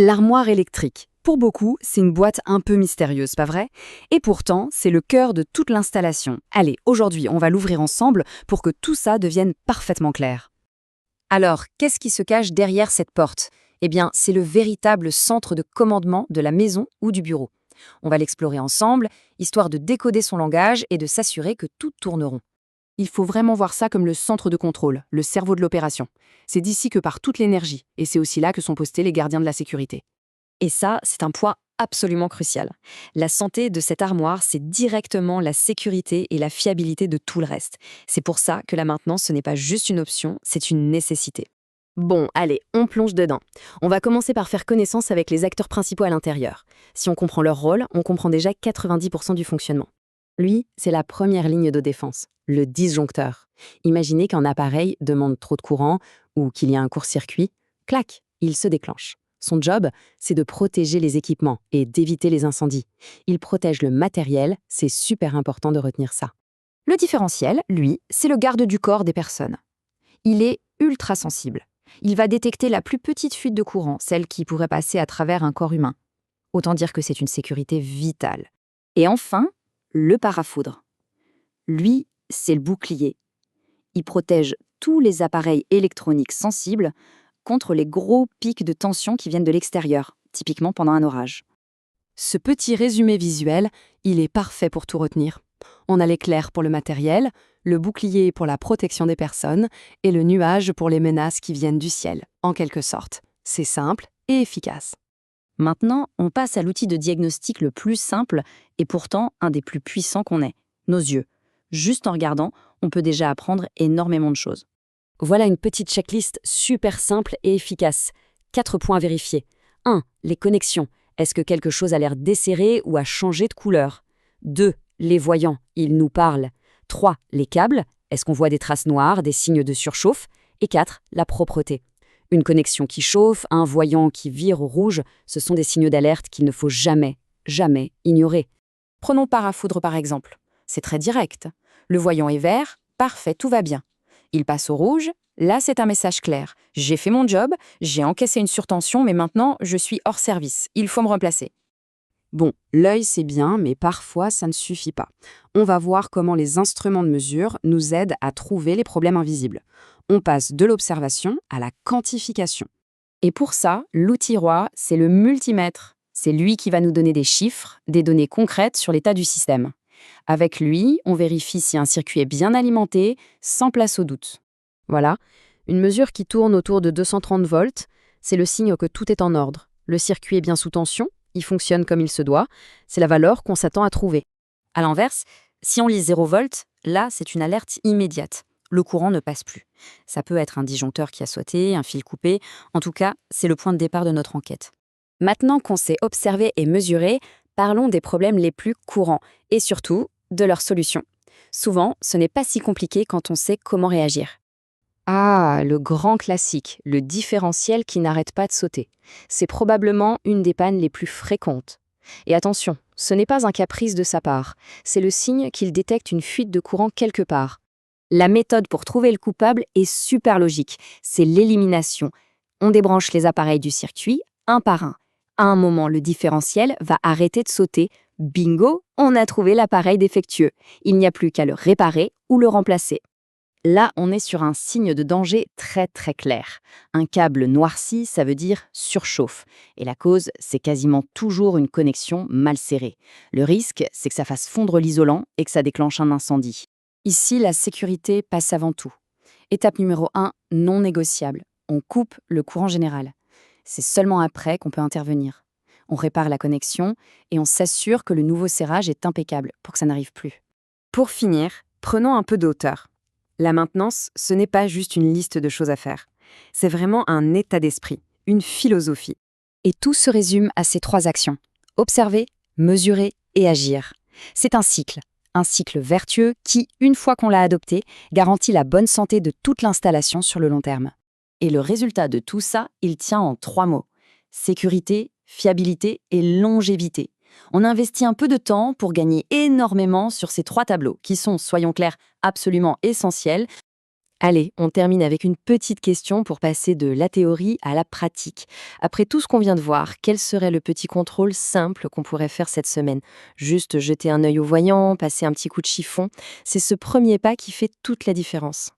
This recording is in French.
L'armoire électrique. Pour beaucoup, c'est une boîte un peu mystérieuse, pas vrai? Et pourtant, c'est le cœur de toute l'installation. Allez, aujourd'hui, on va l'ouvrir ensemble pour que tout ça devienne parfaitement clair. Alors, qu'est-ce qui se cache derrière cette porte? Eh bien, c'est le véritable centre de commandement de la maison ou du bureau. On va l'explorer ensemble, histoire de décoder son langage et de s'assurer que tout tourne rond. Il faut vraiment voir ça comme le centre de contrôle, le cerveau de l'opération. C'est d'ici que part toute l'énergie, et c'est aussi là que sont postés les gardiens de la sécurité. Et ça, c'est un point absolument crucial. La santé de cette armoire, c'est directement la sécurité et la fiabilité de tout le reste. C'est pour ça que la maintenance, ce n'est pas juste une option, c'est une nécessité. Bon, allez, on plonge dedans. On va commencer par faire connaissance avec les acteurs principaux à l'intérieur. Si on comprend leur rôle, on comprend déjà 90% du fonctionnement. Lui, c'est la première ligne de défense, le disjoncteur. Imaginez qu'un appareil demande trop de courant ou qu'il y a un court-circuit. Clac, il se déclenche. Son job, c'est de protéger les équipements et d'éviter les incendies. Il protège le matériel, c'est super important de retenir ça. Le différentiel, lui, c'est le garde du corps des personnes. Il est ultra sensible. Il va détecter la plus petite fuite de courant, celle qui pourrait passer à travers un corps humain. Autant dire que c'est une sécurité vitale. Et enfin, le parafoudre. Lui, c'est le bouclier. Il protège tous les appareils électroniques sensibles contre les gros pics de tension qui viennent de l'extérieur, typiquement pendant un orage. Ce petit résumé visuel, il est parfait pour tout retenir. On a l'éclair pour le matériel, le bouclier pour la protection des personnes et le nuage pour les menaces qui viennent du ciel, en quelque sorte. C'est simple et efficace. Maintenant, on passe à l'outil de diagnostic le plus simple et pourtant un des plus puissants qu'on ait, nos yeux. Juste en regardant, on peut déjà apprendre énormément de choses. Voilà une petite checklist super simple et efficace. 4 points à vérifier. 1. Les connexions. Est-ce que quelque chose a l'air desserré ou a changé de couleur? 2. Les voyants. Ils nous parlent. 3. Les câbles. Est-ce qu'on voit des traces noires, des signes de surchauffe? Et 4. La propreté. Une connexion qui chauffe, un voyant qui vire au rouge, ce sont des signaux d'alerte qu'il ne faut jamais, jamais ignorer. Prenons parafoudre par exemple. C'est très direct. Le voyant est vert, parfait, tout va bien. Il passe au rouge, là c'est un message clair. J'ai fait mon job, j'ai encaissé une surtension, mais maintenant je suis hors service. Il faut me remplacer. Bon, l'œil c'est bien, mais parfois ça ne suffit pas. On va voir comment les instruments de mesure nous aident à trouver les problèmes invisibles. On passe de l'observation à la quantification. Et pour ça, l'outil roi, c'est le multimètre. C'est lui qui va nous donner des chiffres, des données concrètes sur l'état du système. Avec lui, on vérifie si un circuit est bien alimenté, sans place au doute. Voilà, une mesure qui tourne autour de 230 volts, c'est le signe que tout est en ordre. Le circuit est bien sous tension, il fonctionne comme il se doit, c'est la valeur qu'on s'attend à trouver. À l'inverse, si on lit 0 volts, là, c'est une alerte immédiate. Le courant ne passe plus. Ça peut être un disjoncteur qui a sauté, un fil coupé, en tout cas, c'est le point de départ de notre enquête. Maintenant qu'on sait observer et mesurer, parlons des problèmes les plus courants et surtout de leurs solutions. Souvent, ce n'est pas si compliqué quand on sait comment réagir. Ah, le grand classique, le différentiel qui n'arrête pas de sauter. C'est probablement une des pannes les plus fréquentes. Et attention, ce n'est pas un caprice de sa part, c'est le signe qu'il détecte une fuite de courant quelque part. La méthode pour trouver le coupable est super logique, c'est l'élimination. On débranche les appareils du circuit, un par un. À un moment, le différentiel va arrêter de sauter. Bingo, on a trouvé l'appareil défectueux. Il n'y a plus qu'à le réparer ou le remplacer. Là, on est sur un signe de danger très très clair. Un câble noirci, ça veut dire surchauffe. Et la cause, c'est quasiment toujours une connexion mal serrée. Le risque, c'est que ça fasse fondre l'isolant et que ça déclenche un incendie. Ici, la sécurité passe avant tout. Étape numéro 1, non négociable. On coupe le courant général. C'est seulement après qu'on peut intervenir. On répare la connexion et on s'assure que le nouveau serrage est impeccable pour que ça n'arrive plus. Pour finir, prenons un peu de hauteur. La maintenance, ce n'est pas juste une liste de choses à faire. C'est vraiment un état d'esprit, une philosophie. Et tout se résume à ces 3 actions. Observer, mesurer et agir. C'est un cycle vertueux qui, une fois qu'on l'a adopté, garantit la bonne santé de toute l'installation sur le long terme. Et le résultat de tout ça, il tient en 3 mots. Sécurité, fiabilité et longévité. On investit un peu de temps pour gagner énormément sur ces 3 tableaux, qui sont, soyons clairs, absolument essentiels. Allez, on termine avec une petite question pour passer de la théorie à la pratique. Après tout ce qu'on vient de voir, quel serait le petit contrôle simple qu'on pourrait faire cette semaine? Juste jeter un œil au voyant, passer un petit coup de chiffon. C'est ce premier pas qui fait toute la différence.